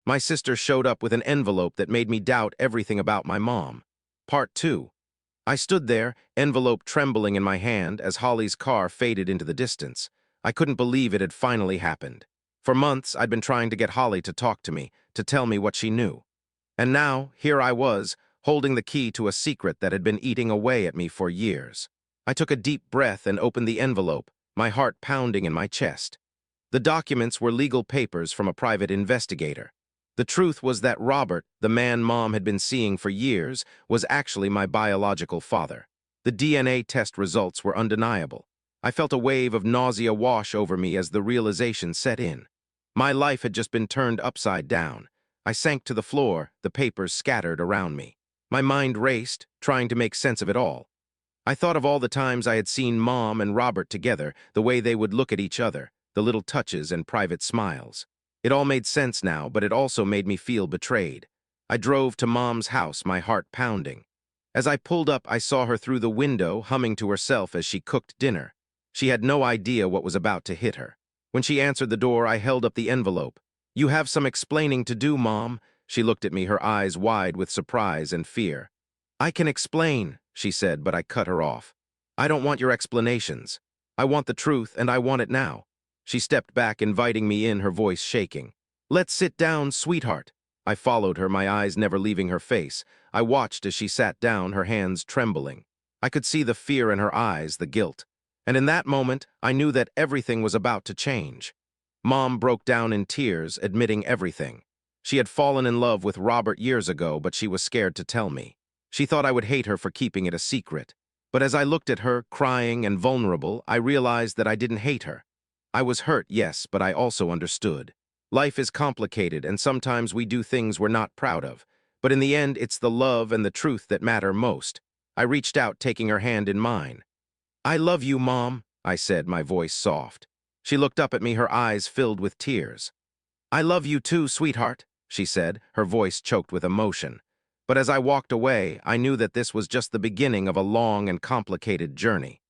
My sister showed up with an envelope that made me doubt everything about my mom. Part 2. I stood there, envelope trembling in my hand, as Holly's car faded into the distance. I couldn't believe it had finally happened. For months, I'd been trying to get Holly to talk to me, to tell me what she knew. And now, here I was, holding the key to a secret that had been eating away at me for years. I took a deep breath and opened the envelope, my heart pounding in my chest. The documents were legal papers from a private investigator. The truth was that Robert, the man Mom had been seeing for years, was actually my biological father. The DNA test results were undeniable. I felt a wave of nausea wash over me as the realization set in. My life had just been turned upside down. I sank to the floor, the papers scattered around me. My mind raced, trying to make sense of it all. I thought of all the times I had seen Mom and Robert together, the way they would look at each other, the little touches and private smiles. It all made sense now, but it also made me feel betrayed. I drove to Mom's house, my heart pounding. As I pulled up, I saw her through the window, humming to herself as she cooked dinner. She had no idea what was about to hit her. When she answered the door, I held up the envelope. "You have some explaining to do, Mom." She looked at me, her eyes wide with surprise and fear. "I can explain," she said, but I cut her off. "I don't want your explanations. I want the truth, and I want it now." She stepped back, inviting me in, her voice shaking. "Let's sit down, sweetheart." I followed her, my eyes never leaving her face. I watched as she sat down, her hands trembling. I could see the fear in her eyes, the guilt. And in that moment, I knew that everything was about to change. Mom broke down in tears, admitting everything. She had fallen in love with Robert years ago, but she was scared to tell me. She thought I would hate her for keeping it a secret. But as I looked at her, crying and vulnerable, I realized that I didn't hate her. I was hurt, yes, but I also understood. Life is complicated, and sometimes we do things we're not proud of. But in the end, it's the love and the truth that matter most. I reached out, taking her hand in mine. "I love you, Mom," I said, my voice soft. She looked up at me, her eyes filled with tears. "I love you too, sweetheart," she said, her voice choked with emotion. But as I walked away, I knew that this was just the beginning of a long and complicated journey.